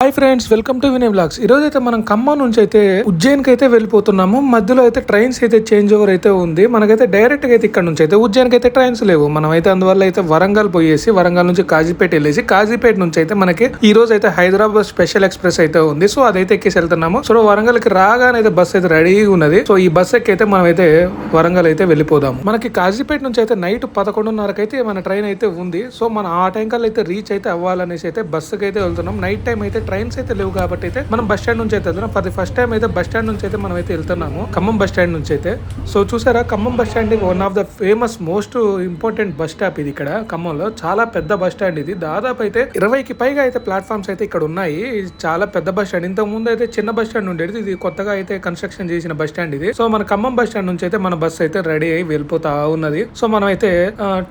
Hi friends, welcome to Vinay blogs. ఈ రోజు అయితే మనం ఖమ్మం నుంచి అయితే ఉజ్జయిన్కి అయితే వెళ్ళిపోతున్నాము. మధ్యలో అయితే ట్రైన్స్ అయితే చేంజ్ ఓవర్ అయితే ఉంది. మనకైతే డైరెక్ట్ గా అయితే ఇక్కడ నుంచి అయితే ఉజ్జయిన్కి అయితే ట్రైన్స్ లేవు. మనం అయితే అందువల్ల అయితే వరంగల్ పోయేసి వరంగల్ నుంచి కాజీపేట వెళ్ళేసి కాజీపేట నుంచి అయితే మనకి ఈ రోజు అయితే హైదరాబాద్ స్పెషల్ ఎక్స్ప్రెస్ అయితే ఉంది. సో అదైతే ఎక్కేసి వెళ్తున్నాము. సో వరంగల్ కి రాగానే అయితే బస్ అయితే రెడీగా ఉన్నది. సో ఈ బస్ ఎక్కి అయితే మనం అయితే వరంగల్ అయితే వెళ్ళిపోదాము. మనకి కాజీపేట నుంచి అయితే నైట్ 11:30కి అయితే మన ట్రైన్ అయితే ఉంది. సో మనం ఆ టైం కల్లా అయితే రీచ్ అయితే అవ్వాలనేసి అయితే బస్సుకి అయితే వెళ్తున్నాం. నైట్ టైం అయితే ట్రైన్స్ అయితే లేవు కాబట్టి అయితే మనం బస్ స్టాండ్ నుంచి అయితే వెళ్తున్నాం. ఫర్ ది ఫస్ట్ టైం అయితే బస్ స్టాండ్ నుంచి అయితే మనం అయితే వెళ్తున్నాము, ఖమ్మం బస్ స్టాండ్ నుంచి అయితే. సో చూసారా, Khammam bus stand one of the famous most important bus stop ఇది. ఇక్కడ ఖమ్మంలో చాలా పెద్ద బస్ స్టాండ్ ఇది. దాదాపు అయితే 20కి పైగా అయితే ప్లాట్ఫామ్స్ అయితే ఇక్కడ ఉన్నాయి. ఇది చాలా పెద్ద బస్ స్టాండ్. ఇంతకు ముందు అయితే చిన్న బస్ స్టాండ్ ఉండేది, ఇది కొత్తగా అయితే కన్స్ట్రక్షన్ చేసిన బస్ స్టాండ్ ఇది. సో మన ఖమ్మం బస్ స్టాండ్ నుంచి అయితే మన బస్ అయితే రెడీ అయి వెళ్ళిపోతా ఉన్నది. సో మనం అయితే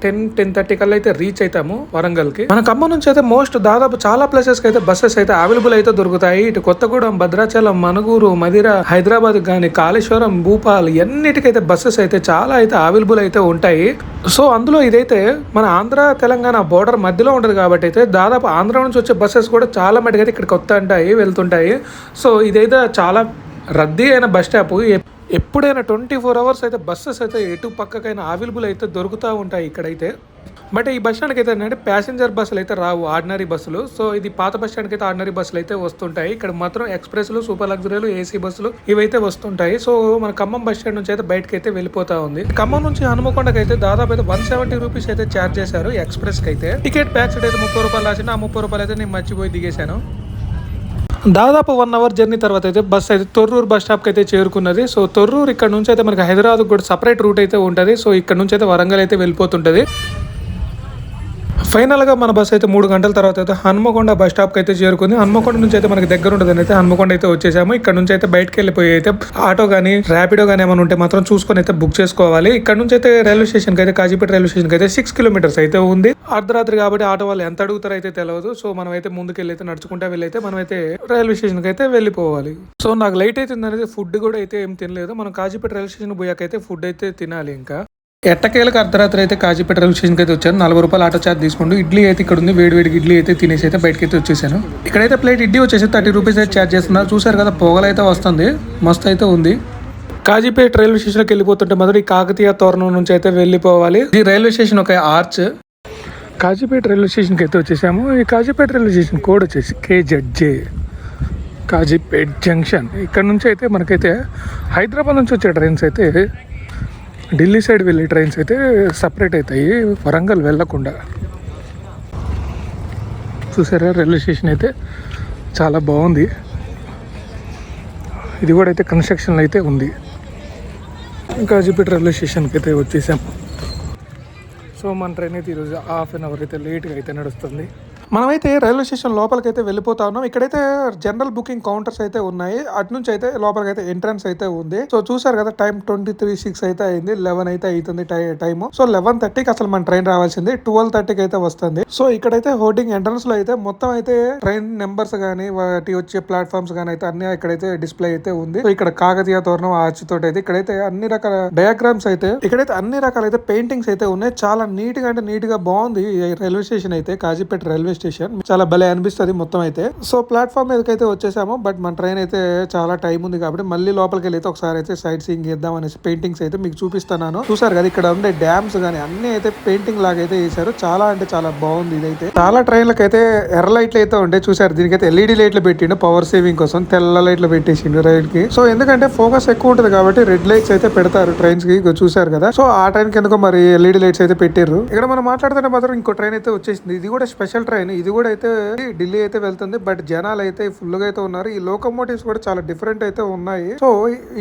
10:30 కల్లా అయితే రీచ్ అవుతాము వరంగల్ కి. మన ఖమ్మం నుంచి అయితే మోస్ట్ దాదాపు చాలా ప్లేసెస్ కి అయితే బస్సెస్ అయితే అవైలబుల్ అయితే దొరుకుతాయి. ఇటు కొత్తగూడెం, భద్రాచలం, మనుగూరు, మదిర, హైదరాబాద్ గానీ, కాళేశ్వరం, భూపాల్ ఎన్నిటికైతే బస్సెస్ అయితే చాలా అయితే అవైలబుల్ అయితే ఉంటాయి. సో అందులో ఇదైతే మన ఆంధ్ర తెలంగాణ బోర్డర్ మధ్యలో ఉంటుంది కాబట్టి అయితే దాదాపు ఆంధ్ర నుంచి వచ్చే బస్సెస్ కూడా చాలా మటుకు అయితే ఇక్కడ కొత్త ఉంటాయి, వెళ్తుంటాయి. సో ఇదైతే చాలా రద్దీ అయిన బస్ స్టాప్. ఎప్పుడైనా 24 hours అయితే బస్సెస్ అయితే ఎటు పక్కకైనా అవైలబుల్ అయితే దొరుకుతూ ఉంటాయి ఇక్కడైతే. బట్ ఈ బస్ స్టాండ్కి అయితే ఏంటంటే ప్యాసింజర్ బస్సులు అయితే రావు, ఆర్డినరీ బస్సులు. సో ఇది పాత బస్ స్టాండ్కి అయితే ఆర్డినరీ బస్సులు అయితే వస్తుంటాయి. ఇక్కడ మాత్రం ఎక్స్ప్రెస్లు, సూపర్ లగ్జరీలు, ఏసీ బస్సులు ఇవైతే వస్తుంటాయి. సో మన ఖమ్మం బస్ స్టాండ్ నుంచి అయితే బయటకి అయితే వెళ్ళిపోతా ఉంది. ఖమ్మం నుంచి హనుమకొండకి అయితే దాదాపు అయితే 170 రూపీస్ అయితే ఛార్జ్ చేశారు ఎక్స్ప్రెస్ కి అయితే. టికెట్ బ్యాక్ సైడ్ అయితే 30 రూపాయలు రాసిన, ఆ 30 రూపాయలు అయితే నేను మర్చిపోయి దిగేశాను. దాదాపు 1 hour జర్నీ తర్వాత అయితే బస్ అయితే తొర్రూరు బస్ స్టాప్కి అయితే చేరుకున్నది. సో తొర్రూరు ఇక్కడ నుంచి అయితే మనకి హైదరాబాద్ కూడా సపరేట్ రూట్ అయితే ఉంటుంది. సో ఇక్కడ నుంచి అయితే వరంగల్ అయితే వెళ్ళిపోతుంటది. ఫైనల్గా మన బస్ అయితే 3 గంటల తర్వాత అయితే హన్మకొండ బస్ స్టాప్కి అయితే చేరుకుంది. హన్మకొండ నుంచి అయితే మనకి దగ్గర ఉంటుంది అయితే హన్మకొండ అయితే వచ్చేసాము. ఇక్కడ నుంచి అయితే బయటకు వెళ్ళిపోయి అయితే ఆటో కానీ ర్యాపిడో కానీ ఏమైనా ఉంటే మాత్రం చూసుకొని అయితే బుక్ చేసుకోవాలి. ఇక్కడ నుంచి అయితే రైల్వే స్టేషన్కి అయితే కాజీపేట రైల్వే స్టేషన్కి అయితే 6 kilometers అయితే ఉంది. అర్ధరాత్రి కాబట్టి ఆటో వాళ్ళు ఎంత అడుగుతారో అయితే తెలియదు. సో మనం అయితే ముందుకు వెళ్ళి అయితే నడుచుకుంటా వెళ్ళైతే మనం అయితే రైల్వే స్టేషన్కి అయితే వెళ్ళిపోవాలి. సో నాకు లైట్ అయితే అనేది ఫుడ్ కూడా అయితే ఏం తినలేదు. మనం కాజీపేట రైల్వే స్టేషన్ పోయాకైతే ఫుడ్ అయితే తినాలి. ఇంకా ఎట్టకేలకు అర్ధరాత్రి అయితే కాజీపేట రైల్వే స్టేషన్కి అయితే వచ్చాను. 40 రూపాయలు ఆటో ఛార్జ్ తీసుకుంటూ ఇడ్లీ అయితే ఇక్కడ ఉంది. వేడి ఇడ్లీ అయితే తినేసి అయితే బయటకి అయితే వచ్చేసాను. ఇక్కడైతే ప్లేట్ ఇడ్లీ వచ్చేసి 30 రూపీస్ అయితే ఛార్జ్ చేస్తున్నారు. చూసారు కదా, పొగలైతే వస్తుంది, మస్తు అయితే ఉంది. కాజీపేట రైల్వే స్టేషన్కి వెళ్ళిపోతుంటే మొదటి కాకతీయ తోరణం నుంచి అయితే వెళ్ళిపోవాలి. ఈ రైల్వే స్టేషన్ ఒక ఆర్చ్. కాజీపేట రైల్వే స్టేషన్కి అయితే వచ్చేసాము. ఈ కాజీపేట రైల్వే స్టేషన్ కోడ్ వచ్చేసి KZJ, కాజీపేట జంక్షన్. ఇక్కడ నుంచి అయితే మనకైతే హైదరాబాద్ నుంచి వచ్చే ట్రైన్స్ అయితే ఢిల్లీ సైడ్ వెళ్ళే ట్రైన్స్ అయితే సపరేట్ అవుతాయి, వరంగల్ వెళ్ళకుండా. చూసారా, రైల్వే స్టేషన్ అయితే చాలా బాగుంది. ఇది కూడా అయితే కన్స్ట్రక్షన్లో అయితే ఉంది. కాజీపేట రైల్వే స్టేషన్కి అయితే వచ్చేసాం. సో మన ట్రైన్ అయితే ఈరోజు 1/2 hour అయితే లేట్గా అయితే నడుస్తుంది. మనమైతే రైల్వే స్టేషన్ లోపలికి అయితే వెళ్ళిపోతా ఉన్నాం. ఇక్కడైతే జనరల్ బుకింగ్ కౌంటర్స్ అయితే ఉన్నాయి. అటు నుంచి అయితే లోపలికి అయితే ఎంట్రన్స్ అయితే ఉంది. సో చూసారు కదా, టైం 23:06 అయితే అయింది. 11 అయితే అవుతుంది టైమ్. సో 11:30కి అసలు మన ట్రైన్ రావాల్సింది, 12:30కి అయితే వస్తుంది. సో ఇక్కడైతే హోర్డింగ్ ఎంట్రన్స్ లో అయితే మొత్తం అయితే ట్రైన్ నెంబర్స్ గానీ, వాటి వచ్చే ప్లాట్ఫామ్స్ గానీ అయితే అన్ని ఇక్కడైతే డిస్ప్లే అయితే ఉంది. సో ఇక్కడ కాకతీయ తోరణం ఆర్చ్ తోటి అయితే ఇక్కడైతే అన్ని రకాల డయాగ్రామ్స్ అయితే, ఇక్కడైతే అన్ని రకాల అయితే పెయింటింగ్స్ అయితే ఉన్నాయి. చాలా నీట్ గా, అంటే నీట్ గా బాగుంది రైల్వే స్టేషన్ అయితే. కాజీపేట రైల్వే స్టేషన్ చాలా భలే అనిపిస్తుంది మొత్తం అయితే. సో ప్లాట్ఫామ్ మీదకైతే వచ్చేసాము. బట్ మన ట్రైన్ అయితే చాలా టైం ఉంది కాబట్టి మళ్ళీ లోపలికి వెళ్ళి ఒకసారి అయితే సైట్ సీయింగ్ చేద్దాం అనేసి పెయింటింగ్స్ అయితే మీకు చూపిస్తున్నాను. చూసారు కదా, ఇక్కడ ఉండే డ్యామ్స్ గానీ అన్ని అయితే పెయింటింగ్ లాగా అయితే వేసారు. చాలా అంటే చాలా బాగుంది ఇదైతే. చాలా ట్రైన్లకు అయితే ఎర్ర లైట్లు అయితే ఉండే. చూసారు, దీనికైతే LED లైట్లు పెట్టిండు పవర్ సేవింగ్ కోసం. తెల్ల లైట్లు పెట్టేసిండు రైల్ కి. సో ఎందుకంటే ఫోకస్ ఎక్కువ ఉంటుంది కాబట్టి రెడ్ లైట్స్ అయితే పెడతారు ట్రైన్స్ కి. చూసారు కదా, సో ఆ ట్రైన్ కి ఎందుకో మరి LED లైట్స్ అయితే పెట్టారు. ఇక్కడ మనం మాట్లాడుతుంటే మాత్రం ఇంకో ట్రైన్ అయితే వచ్చేసింది. ఇది కూడా స్పెషల్ ట్రైన్. ఇది కూడా అయితే ఢిల్లీ అయితే వెళ్తుంది. బట్ జనాలు అయితే ఫుల్ గా అయితే ఉన్నారు. ఈ లోకోమోటివ్స్ కూడా చాలా డిఫరెంట్ అయితే ఉన్నాయి. సో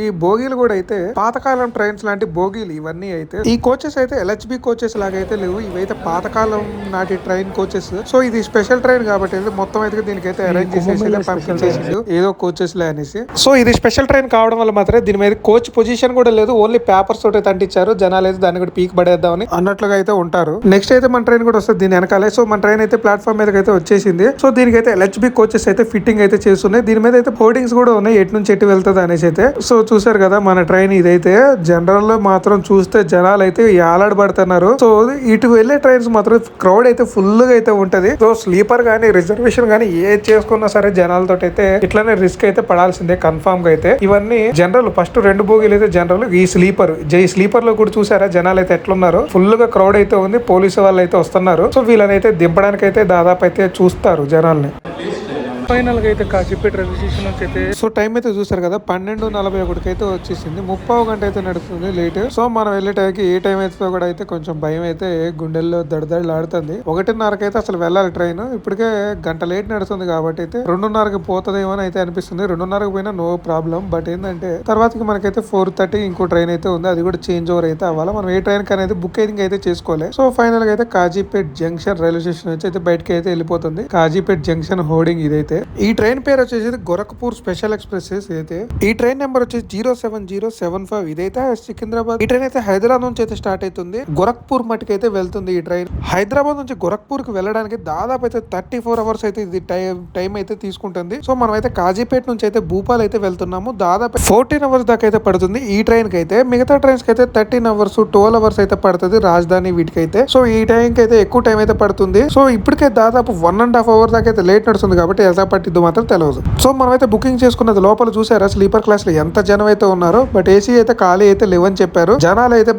ఈ బోగీలు కూడా అయితే పాతకాలం ట్రైన్స్ లాంటి బోగీలు ఇవన్నీ అయితే. ఈ కోచెస్ అయితే LHB కోచెస్ లాగా అయితే లేవు. ఇవైతే పాతకాలం నాటి ట్రైన్ కోచెస్. సో ఇది స్పెషల్ ట్రైన్ కాబట్టి మొత్తం అయితే దీనికైతే అరేంజ్ చేసేసి పంపించేసిండు ఏదో కోచెస్ లే అనేసి. సో ఇది స్పెషల్ ట్రైన్ కావడం వల్ల మాత్రమే దీని మీద కోచ్ పొజిషన్ కూడా లేదు. ఓన్లీ పేపర్స్ తోటి అంటించారు. జనాలు అయితే దాన్ని కూడా పీక్ పడేద్దామని అన్నట్లుగా అయితే ఉంటారు. నెక్స్ట్ అయితే మన ట్రైన్ కూడా వస్తుంది దీని వెనకాలే. సో మన ట్రైన్ అయితే ప్లాట్ఫామ్ ప్లాట్ఫామ్ మీద అయితే వచ్చేసింది. సో దీనికైతే LHB కోచెస్ అయితే ఫిట్టింగ్ అయితే చేస్తున్నాయి. దీని మీద అయితే హోర్డింగ్స్ కూడా ఉన్నాయి, ఎటు నుంచి ఎటు వెళ్తుంది అనేసి అయితే. సో చూసారు కదా మన ట్రైన్ ఇదైతే. జనరల్ లో మాత్రం చూస్తే జనాలు అయితే ఏలాడబడుతున్నారు. సో ఇటు వెళ్లే ట్రైన్స్ మాత్రం క్రౌడ్ అయితే ఫుల్ గా అయితే ఉంటది. సో స్లీపర్ గానీ రిజర్వేషన్ గానీ ఏది చేసుకున్నా సరే జనాలతో అయితే ఇట్లానే రిస్క్ అయితే పడాల్సిందే కన్ఫామ్ గా అయితే. ఇవన్నీ జనరల్ ఫస్ట్ 2 బోగీలు అయితే జనరల్, ఈ స్లీపర్ లో కూడా చూసారా జనాలు అయితే ఎట్లున్నారు. ఫుల్ గా క్రౌడ్ అయితే ఉంది. పోలీసు వాళ్ళు అయితే వస్తున్నారు. సో వీళ్ళని అయితే దింపడానికి అయితే దాదాపు అయితే చూస్తారు జనాల్ని. ఫైనల్ గా అయితే కాజీపేట రైల్వే స్టేషన్ నుంచి అయితే సో టైం అయితే చూసారు కదా 12:41 అయితే వచ్చేసింది. 30 గంట అయితే నడుస్తుంది లేట్. సో మనం వెళ్ళే టైంకి ఏ టైం అయితే కూడా అయితే కొంచెం భయం అయితే గుండెల్లో దడదడలాడుతుంది. 1:30కి అయితే అసలు వెళ్ళాలి ట్రైన్. ఇప్పటికే గంట లేట్ నడుస్తుంది కాబట్టి అయితే 2:30కి పోతుందేమో అని అయితే అనిపిస్తుంది. 2:30కి పోయినా నో ప్రాబ్లం. బట్ ఏంటంటే తర్వాతకి మనకైతే 4:30 ఇంకో ట్రైన్ అయితే ఉంది. అది కూడా చేంజ్ ఓవర్ అయితే అవ్వాలి. మనం ఏ ట్రైన్ కి అనేది బుకింగ్ అయితే చేసుకోవాలి. సో ఫైనల్ గా అయితే కాజీపేట్ జంక్షన్ రైల్వే స్టేషన్ నుంచి అయితే బయటకి అయితే వెళ్ళిపోతుంది. కాజీపేట్ జంక్షన్ హోర్డింగ్ ఇదైతే. ఈ ట్రైన్ పేరు వచ్చేసి గోరఖ్పూర్ స్పెషల్ ఎక్స్ప్రెస్ అయితే. ఈ ట్రైన్ నెంబర్ వచ్చేసి 07075. ఇదైతే సికింద్రాబాద్. ఈ ట్రైన్ అయితే హైదరాబాద్ నుంచి అయితే స్టార్ట్ అవుతుంది. గోరఖ్పూర్ మట్టుకు అయితే వెళ్తుంది ఈ ట్రైన్. హైదరాబాద్ నుంచి గోరఖ్పూర్ కి వెళ్ళడానికి దాదాపు అయితే 34 అవర్స్ అయితే ఇది టైం అయితే తీసుకుంటుంది. సో మనం అయితే కాజీపేట నుంచి అయితే భూపాల్ అయితే వెళ్తున్నాము. దాదాపు 14 అవర్స్ దాకా అయితే పడుతుంది ఈ ట్రైన్ కి అయితే. మిగతా ట్రైన్స్ కి అయితే 13 అవర్స్ 12 అవర్స్ అయితే పడుతుంది రాజధాని వీటికైతే. సో ఈ టైం కి అయితే ఎక్కువ టైం అయితే పడుతుంది. సో ఇప్పటికే దాదాపు 1.5 అవర్ దాకా అయితే లేట్ నడుస్తుంది కాబట్టి ఎలా పట్టిద్దు మాత్రం తెలియదు. సో మనమైతే బుకింగ్ చేసుకున్నది లోపల చూసారా స్లీపర్ క్లాస్ లో ఎంత జనం అయితే ఉన్నారు. బట్ ఏసీ అయితే ఖాళీ అయితే లేవని చెప్పారు. జనాలు అయితే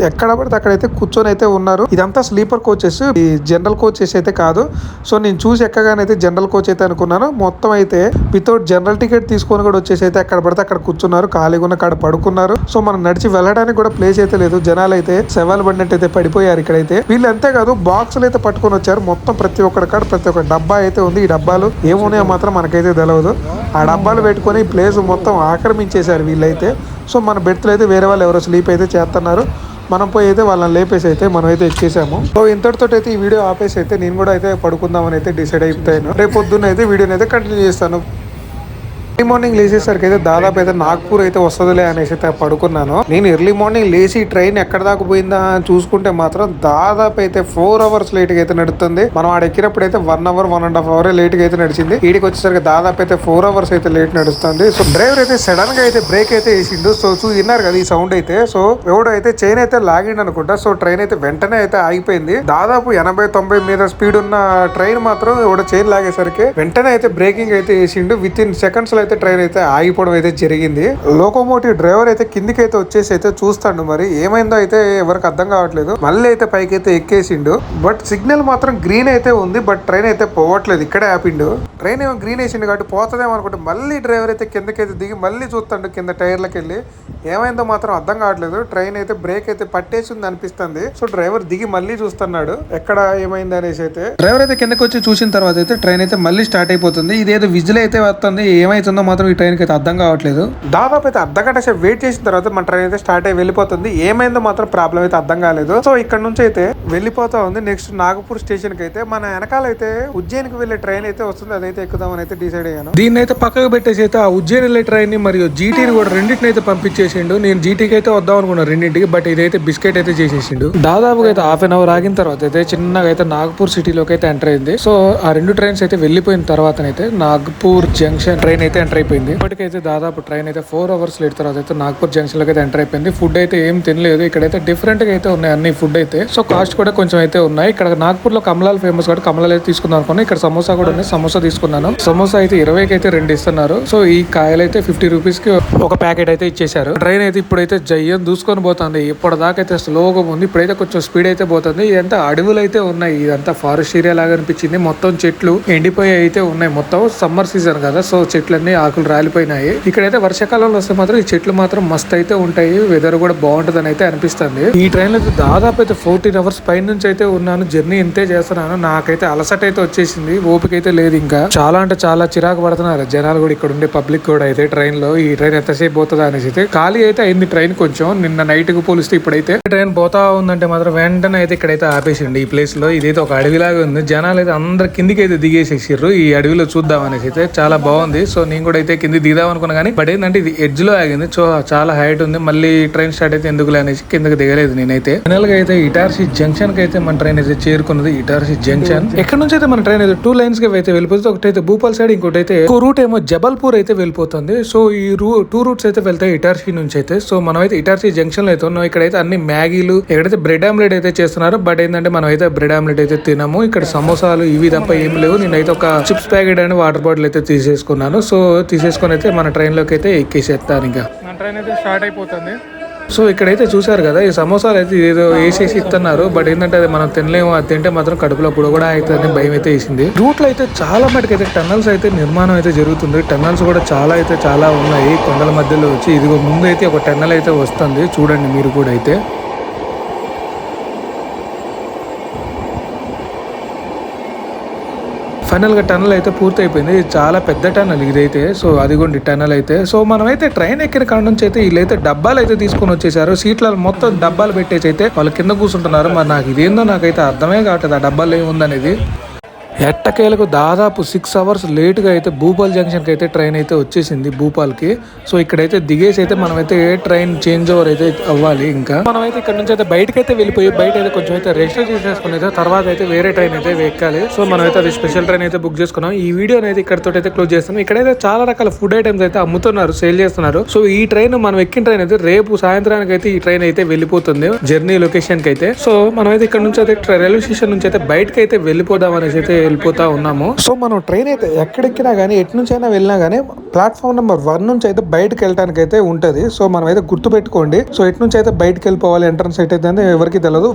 ఎక్కడ పడితే అక్కడైతే కూర్చొని అయితే ఉన్నారు. ఇదంతా స్లీపర్ కోచెస్, ఈ జనరల్ కోచెస్ అయితే కాదు. సో నేను చూసి ఎక్కగానైతే జనరల్ కోచ్ అయితే అనుకున్నాను. మొత్తం అయితే వితౌట్ జనరల్ టికెట్ తీసుకొని కూడా వచ్చేసి అయితే ఎక్కడ పడితే అక్కడ కూర్చున్నారు. ఖాళీగా ఉన్న కాడ పడుకున్నారు. సో మనం నడిచి వెళ్ళడానికి కూడా ప్లేస్ అయితే లేదు. జనాలు అయితే శవాలు పడినట్టు అయితే పడిపోయారు ఇక్కడైతే. వీళ్ళు అంతే కాదు బాక్సులు అయితే పట్టుకొని వచ్చారు. మొత్తం ప్రతి ఒక్కరి కాడ ప్రతి ఒక్క డబ్బా అయితే ఉంది. ఈ డబ్బాలు ఏమున్నాయో మాత్రం మనకైతే తెలియదు. ఆ డబ్బాలు పెట్టుకొని ప్లేస్ మొత్తం ఆక్రమించేశారు వీళ్ళైతే. సో మన బెర్త్లు అయితే వేరే వాళ్ళు ఎవరో స్లీప్ అయితే చేస్తున్నారు. మనం పోయి అయితే వాళ్ళని లేపేసి అయితే మనం అయితే ఎక్కేసాము. సో ఇంతటితో అయితే ఈ వీడియో ఆపేసి అయితే నేను కూడా అయితే పడుకుందామని అయితే డిసైడ్ అయిపోయాను. రేపు పొద్దున్న అయితే వీడియోని అయితే కంటిన్యూ చేస్తాను. ఎర్లీ మార్నింగ్ లేచేసరికి అయితే దాదాపు అయితే నాగ్పూర్ అయితే వస్తుందిలే అనేసి అయితే పడుకున్నాను. నేను ఎర్లీ మార్నింగ్ లేచి ట్రైన్ ఎక్కడ దాకా పోయిందా అని చూసుకుంటే మాత్రం దాదాపు అయితే 4 అవర్స్ లేట్ గా అయితే నడుస్తుంది. మనం ఆడ ఎక్కినప్పుడు అయితే 1 అవర్ 1.5 అవర్ లేట్ గా అయితే నడిచింది. ఈడికి వచ్చేసరికి దాదాపు అయితే 4 అవర్స్ అయితే లేట్ నడుస్తుంది. సో డ్రైవర్ అయితే సడన్ గా అయితే బ్రేక్ అయితే వేసిండు. సో విన్నారు కదా ఈ సౌండ్ అయితే. సో ఎవడో అయితే చైన్ అయితే లాగిండు అనుకుంటా. సో ట్రైన్ అయితే వెంటనే అయితే ఆగిపోయింది. దాదాపు 80-90 మీద స్పీడ్ ఉన్న ట్రైన్ మాత్రం ఎవడో చైన్ లాగేసరికి వెంటనే అయితే బ్రేకింగ్ అయితే వేసిండు. విత్ ఇన్ సెకండ్స్ అయితే ట్రైన్ అయితే ఆగిపోవడం అయితే జరిగింది. లోకోమోటివ్ డ్రైవర్ అయితే కిందికి అయితే వచ్చేసి అయితే చూస్తాడు. మరి ఏమైందో అయితే ఎవరికి అర్థం కావట్లేదు. మళ్ళీ అయితే పైకి అయితే ఎక్కేసిండు. బట్ సిగ్నల్ మాత్రం గ్రీన్ అయితే ఉంది. బట్ ట్రైన్ అయితే పోవట్లేదు. ఇక్కడే ఆపిండు. ట్రైన్ ఏమో గ్రీన్ వేసిండు కాబట్టి పోతుందేమో అనుకుంటే మళ్ళీ డ్రైవర్ అయితే కిందకైతే దిగి మళ్ళీ చూస్తాడు కింద టైర్లకు వెళ్ళి. ఏమైందో మాత్రం అర్థం కావట్లేదు. ట్రైన్ అయితే బ్రేక్ అయితే పట్టేసింది అనిపిస్తుంది. సో డ్రైవర్ దిగి మళ్ళీ చూస్తున్నాడు ఎక్కడ ఏమైంది అనేసి అయితే. డ్రైవర్ అయితే కిందకి వచ్చి చూసిన తర్వాత అయితే ట్రైన్ అయితే మళ్ళీ స్టార్ట్ అయిపోతుంది. ఇదేదో విజిల్ అయితే వస్తుంది. ఏమైతుందో మాత్రం ఈ ట్రైన్ కి అయితే అర్థం కావట్లేదు. దాదాపు అయితే అర్ధగంట సేపు వెయిట్ చేసిన తర్వాత మన ట్రైన్ అయితే స్టార్ట్ అయ్యి వెళ్ళిపోతుంది. ఏమైందో మాత్రం ప్రాబ్లం అయితే అర్థం కాలేదు. సో ఇక్కడ నుంచి అయితే వెళ్ళిపోతా ఉంది. నెక్స్ట్ నాగపూర్ స్టేషన్ కి అయితే మన వెనకాల అయితే ఉజ్జయిన్ కి వెళ్లే ట్రైన్ అయితే వస్తుంది. అదైతే ఎక్కుదామని అయితే డిసైడ్ అయ్యాను. దీన్ని అయితే పక్కకు పెట్టేసి అయితే ఆ ఉజ్జయిన్ వెళ్లే ట్రైన్ ని మరియు జీటీని కూడా రెండింటిని అయితే పంపించేసిండు. నేను జీటీకి అయితే వద్దాం అనుకున్నా రెండింటికి. బట్ ఇదైతే బిస్కెట్ అయితే చేసేసిండు. దాదాపుగా అయితే హాఫ్ అన్ అవర్ ఆగిన తర్వాత అయితే చిన్నగా అయితే నాగపూర్ సిటీలోకి అయితే ఎంటర్ అయింది. సో ఆ 2 ట్రైన్స్ అయితే వెళ్ళిపోయిన తర్వాత అయితే నాగపూర్ జంక్షన్ ట్రైన్ అయితే ఎంటర్ అయిపోయింది. ఇప్పటికైతే దాదాపు ట్రైన్ అయితే 4 అవర్స్ లేట్ తర్వాత అయితే నాగపూర్ జంక్షన్ లోకి అయితే ఎంటర్ అయిపోయింది. ఫుడ్ అయితే ఏం తినలేదు. ఇక్కడైతే డిఫరెంట్ గా అయితే ఉన్నాయి అన్ని ఫుడ్ అయితే. సో కాస్ట్ కూడా కొంచెం అయితే ఉన్నాయి. ఇక్కడ నాగపూర్ లో కమలాలు ఫేమస్ కాబట్టి కమలాలు అయితే తీసుకుందాం అనుకున్నాను. ఇక్కడ సమోసా కూడా ఉన్నాయి. సమోసా తీసుకున్నాను. సమోసా అయితే 20కి అయితే 2 ఇస్తున్నారు. సో ఈ కాయలు అయితే 50 రూపీస్ కి ఒక ప్యాకెట్ అయితే ఇచ్చేసారు. ట్రైన్ అయితే ఇప్పుడైతే జయ్యం దూసుకొని పోతుంది. ఇప్పటిదాకా అయితే స్లోగా ఉంది. ఇప్పుడైతే కొంచెం స్పీడ్ అయితే పోతుంది. ఇదంతా అడవులు అయితే ఉన్నాయి. ఇదంతా ఫారెస్ట్ ఏరియా లాగా అనిపించింది. మొత్తం చెట్లు ఎండిపోయి అయితే ఉన్నాయి. మొత్తం సమ్మర్ సీజన్ కదా. సో చెట్లన్నీ ఆకులు రాలిపోయినాయి. ఇక్కడైతే వర్షాకాలంలో వస్తే మాత్రం ఈ చెట్లు మాత్రం మస్త్ అయితే ఉంటాయి. వెదర్ కూడా బాగుంటదని అయితే అనిపిస్తుంది. ఈ ట్రైన్ లో అయితే దాదాపు అయితే 14 అవర్స్ పైన నుంచి అయితే ఉన్నాను. జర్నీ ఇంతే చేస్తున్నాను. నాకైతే అలసట అయితే వచ్చేసింది. ఓపిక అయితే లేదు. ఇంకా చాలా అంటే చాలా చిరాకు పడుతున్నారు జనాలు కూడా. ఇక్కడ ఉండే పబ్లిక్ కూడా అయితే ట్రైన్ లో ఈ ట్రైన్ ఎంతసేపు పోతుందా అనేసి అయితే ఖాళీ అయితే అయింది ట్రైన్. కొంచెం నిన్న నైట్ కు పోలిస్తే ఇప్పుడైతే ట్రైన్ పోతా ఉందంటే మాత్రం వెంటనే అయితే ఇక్కడైతే ఆపేసిండి ఈ ప్లేస్ లో. ఇదైతే ఒక అడవిలాగా ఉంది. జనాలు అయితే అందరు కిందికి అయితే దిగేసేసారు ఈ అడవిలో చూద్దాం అనేసి అయితే. చాలా బాగుంది. సో నేను నేను కూడా అయితే కింద దిగుదాం అనుకున్నా కానీ బట్ ఏంటంటే ఇది ఎడ్జ్ లో ఆగింది. సో చాలా హైట్ ఉంది, మళ్ళీ ట్రైన్ స్టార్ట్ అయితే ఎందుకు అనేసి కిందకి దిగలేదు నేనైతే. ఫైనల్ గా అయితే ఇటార్సీ జంక్షన్ కి అయితే మన ట్రైన్ అయితే చేరుకున్నది. ఇటార్సీ జంక్షన్ ఎక్కడ నుంచి అయితే మన ట్రైన్ అయితే 2 లైన్స్ కి అయితే వెళ్ళిపోతుంది. ఒకటైతే భూపాల్ సైడ్, ఇంకోటి అయితే రూట్ ఏమో జబల్పూర్ అయితే వెళ్ళిపోతుంది. సో ఈ 2 రూట్స్ అయితే వెళ్తాయి ఇటార్సీ నుంచి అయితే. సో మనం అయితే ఇటార్సీ జంక్షన్ లో అయితే ఉన్నాం. ఇక్కడైతే అన్ని మ్యాగీలు, ఎక్కడైతే బ్రెడ్ ఆమ్లెట్ అయితే చేస్తున్నారు. బట్ ఏంటంటే మనం అయితే బ్రెడ్ ఆమ్లెట్ అయితే తినము. ఇక్కడ సమోసాలు ఇవి తప్ప ఏం లేవు. నేనైతే ఒక చిప్స్ ప్యాకెట్ అని వాటర్ బాటిల్ అయితే తీసేసుకున్నాను. సో తీసేసుకొని అయితే మన ట్రైన్ లోకి అయితే ఎక్కేసేస్తాను. ఇంకా మన ట్రైన్ అయితే స్టార్ట్ అయిపోతుంది. సో ఇక్కడైతే చూసారు కదా, ఈ సమోసాలు అయితే ఏదో వేసేసి ఇస్తున్నారు. బట్ ఏంటంటే అది మనం తినలేము. అది తింటే మాత్రం కడుపులో కూడా అవుతుంది భయం అయితే వేసింది. రూట్ లో అయితే చాలా మటుకు అయితే టన్నల్స్ అయితే నిర్మాణం అయితే జరుగుతుంది. టన్నల్స్ కూడా చాలా ఉన్నాయి కొండల మధ్యలో వచ్చి. ఇదిగో ముందు అయితే ఒక టన్నల్ అయితే వస్తుంది, చూడండి మీరు కూడా అయితే. ఫైనల్ గా టన్నల్ అయితే పూర్తి అయిపోయింది. చాలా పెద్ద టన్నల్ ఇదైతే. సో అదిగోండి టన్నల్ అయితే. సో మనం అయితే ట్రైన్ ఎక్కిన కాడ నుంచి అయితే వీళ్ళైతే డబ్బాలు అయితే తీసుకొని వచ్చేసారు. సీట్లలో మొత్తం డబ్బాలు పెట్టేసి అయితే వాళ్ళు కింద కూర్చుంటున్నారు. మరి నాకు ఇదేందో నాకైతే అర్థమే కావట్లేదు ఆ డబ్బాలు ఏముందనేది. ఎట్టకేలకు దాదాపు 6 అవర్స్ లేట్గా అయితే భూపాల్ జంక్షన్కి అయితే ట్రైన్ అయితే వచ్చేసింది భూపాల్కి. సో ఇక్కడైతే దిగేసి అయితే మనమైతే ట్రైన్ చేంజ్ ఓవర్ అయితే అవ్వాలి. ఇంకా మనమైతే ఇక్కడ నుంచి అయితే బయటకి అయితే వెళ్ళిపోయి బయట అయితే కొంచెం అయితే రెస్ట్ చేసేసుకుని అయితే తర్వాత అయితే వేరే ట్రైన్ అయితే ఎక్కాలి. సో మనమైతే అది స్పెషల్ ట్రైన్ అయితే బుక్ చేసుకున్నాం. ఈ వీడియోని అయితే ఇక్కడతో అయితే క్లోజ్ చేస్తాం. ఇక్కడైతే చాలా రకాల ఫుడ్ ఐటమ్స్ అయితే అమ్ముతున్నారు, సేల్ చేస్తున్నారు. సో ఈ ట్రైన్ మనం ఎక్కిన ట్రైన్ అయితే రేపు సాయంత్రానికి అయితే ఈ ట్రైన్ అయితే వెళ్ళిపోతుంది జర్నీ లొకేషన్ కి అయితే. సో మనమైతే ఇక్కడ నుంచి అయితే రైల్వే స్టేషన్ నుంచి అయితే బయటకి అయితే వెళ్ళిపోదాం అనేసి అయితే వెళ్ళిపోతా ఉన్నాము. సో మనం ట్రైన్ అయితే ఎక్కడెక్కినా కానీ ఎటు నుంచి అయినా వెళ్ళినా కానీ ప్లాట్ఫామ్ నెంబర్ 1 నుంచి అయితే బయటకు వెళ్ళడానికి అయితే ఉంటది. సో మనం అయితే గుర్తు పెట్టుకోండి. సో ఎటు నుంచి అయితే బయటకు వెళ్ళిపోవాలి ఎంట్రన్స్ అయితే ఎవరికి తెలియదు.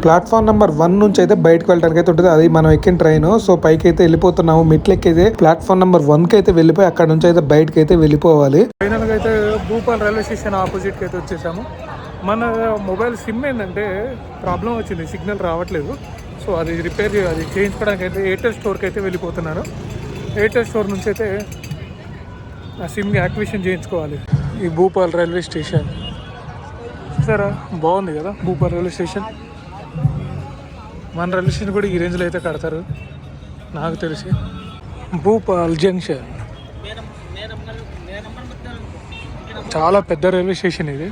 ప్లాట్ఫామ్ నెంబర్ 1 నుంచి అయితే బయటకు వెళ్ళడానికి అయితే ఉంటుంది. అది మనం ఎక్కిన ట్రైన్. సో పైకి అయితే వెళ్ళిపోతున్నాము. మెట్లెక్కి అయితే ప్లాట్ఫామ్ నెంబర్ 1 కి అయితే వెళ్ళిపోయి అక్కడ నుంచి అయితే బయటకు అయితే వెళ్ళిపోవాలి. ఫైనల్ గా అయితే భూపాల్ రైల్వే స్టేషన్ ఆపోజిట్ కి అయితే వచ్చేసాము. మన మొబైల్ సిమ్ ఏంటంటే ప్రాబ్లం వచ్చింది, సిగ్నల్ రావట్లేదు. సో అది రిపేర్ అది చేయించుకోవడానికి అయితే ఎయిర్టెల్ స్టోర్కి అయితే వెళ్ళిపోతున్నారు. ఎయిర్టెల్ స్టోర్ నుంచి అయితే ఆ సిమ్కి యాక్టివేషన్ చేయించుకోవాలి. ఈ భూపాల్ రైల్వే స్టేషన్ సరే బాగుంది కదా భూపాల్ రైల్వే స్టేషన్. మన రైల్వే స్టేషన్ కూడా ఈ రేంజ్లో అయితే కడతారు నాకు తెలిసి. భూపాల్ జంక్షన్ చాలా పెద్ద రైల్వే స్టేషన్ ఇది.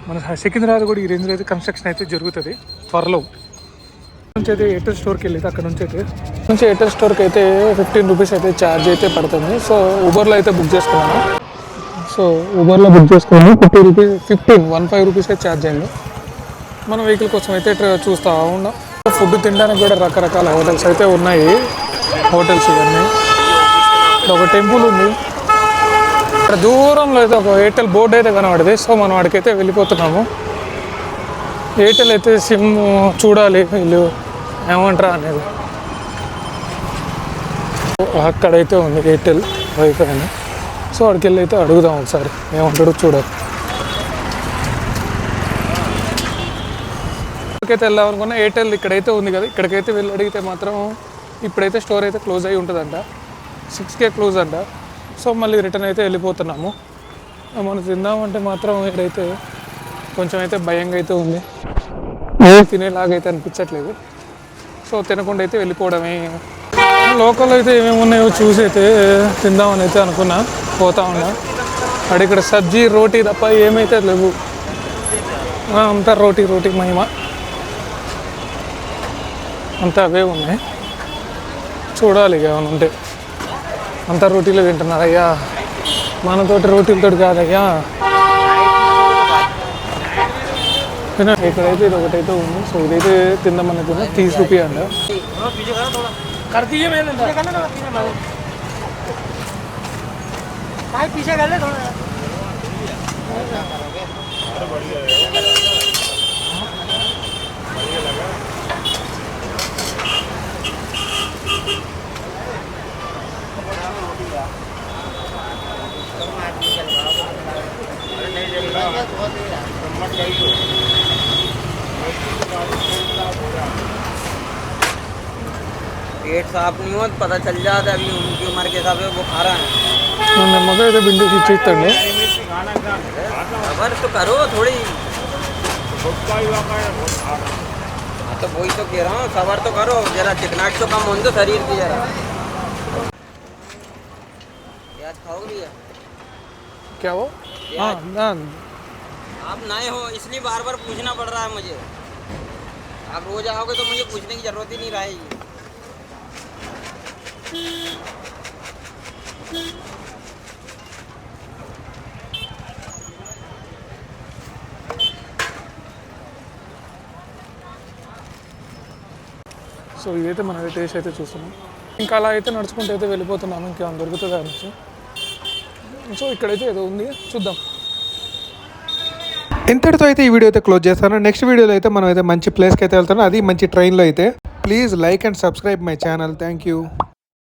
మన సికింద్రాబాద్ కూడా ఈ రేంజ్లో అయితే కన్స్ట్రక్షన్ అయితే జరుగుతుంది త్వరలో. నుంచి అయితే ఎయిర్టెల్ స్టోర్కి వెళ్ళి అక్కడ నుంచి ఎయిర్టెల్ స్టోర్కి అయితే 15 రూపీస్ అయితే ఛార్జ్ అయితే పడుతుంది. సో ఊబర్లో అయితే బుక్ చేసుకున్నాను. సో ఊబర్లో బుక్ చేసుకున్నాను 15 రూపీస్ అయితే ఛార్జ్ అయింది. మన వెహికల్ కోసం అయితే చూస్తూ ఉన్నాం. ఫుడ్ తినడానికి కూడా రకరకాల హోటల్స్ అయితే ఉన్నాయి. హోటల్స్ ఇవన్నీ. ఒక టెంపుల్ ఉంది ఇక్కడ దూరంలో అయితే ఒక ఎయిర్టెల్ బోర్డు అయితే కనబడింది. సో మనం వాడికైతే వెళ్ళిపోతున్నాము. ఎయిర్టెల్ అయితే సిమ్ చూడాలి వీళ్ళు ఏమంటారా అనేది. అక్కడైతే ఉంది ఎయిర్టెల్ వైఫై అని. సో అక్కడికి వెళ్ళి అయితే అడుగుదాం ఒకసారి ఏమంటాడో చూడాలి. ఇక్కడికైతే వెళ్దాం అనుకున్నా. ఎయిర్టెల్ ఇక్కడైతే ఉంది కదా, ఇక్కడికైతే వెళ్ళి అడిగితే మాత్రం ఇప్పుడైతే స్టోర్ అయితే క్లోజ్ అయ్యి ఉంటుందంట. 6కే క్లోజ్ అంట. సో మళ్ళీ రిటర్న్ అయితే వెళ్ళిపోతున్నాము. మనం తిందామంటే మాత్రం ఇక్కడైతే కొంచెం అయితే భయంగా అయితే ఉంది. తినేలాగైతే అనిపించట్లేదు. సో తినకుండా అయితే వెళ్ళిపోవడమే. లోకల్ అయితే ఏమేమి ఉన్నాయో చూసి అయితే తిందామని అయితే అనుకున్నా. పోతా ఉన్నా. అక్కడ ఇక్కడ సబ్జీ రోటీ తప్ప ఏమైతే లేవు. అంతా రోటీ మహిమ అంతా అవే ఉన్నాయి. చూడాలి ఇక ఏమైనా ఉంటే. అంతా రోటీలు తింటున్నారు అయ్యా, మనతోటి రోటీలతో కాదయ్యా. ఇక్కడైతే ఇది ఒకటైతే ఉంది. సో ఇదైతే తిందామని 30 రూపీస్ అంట. पेट साफ नहीं हो तो पता चल जाता है अभी उनकी उम्र के हिसाब से वो खा रहा है. नमक అయితే బిండి ఇచ్చేస్తాను. सबर तो करो थोड़ी. तो वही तो कह रहा हूँ, सबर तो करो जरा. चिकनाट तो कम हो तो शरीर की जरा. प्याज खाओगे भैया? क्या वो? हाँ हाँ। आप नए हो इसलिए बार बार पूछना पड़ रहा है मुझे। आप रोज आओगे तो मुझे पूछने की जरूरत ही नहीं रहेगी। సో ఇదైతే మనమైతే టేస్ట్ అయితే చూస్తున్నాం. ఇంకా అలా అయితే నడుచుకుంటూ అయితే వెళ్ళిపోతున్నాము, ఇంకేమైనా దొరుకుతుందా అనేసి. సో ఇక్కడైతే ఏదో ఉంది, చూద్దాం. ఇంతటితో అయితే ఈ వీడియో అయితే క్లోజ్ చేస్తాను. నెక్స్ట్ వీడియోలో అయితే మనం అయితే మంచి ప్లేస్కి అయితే వెళ్తాను, అది మంచి ట్రైన్లో అయితే. Please like and subscribe my channel. Thank you.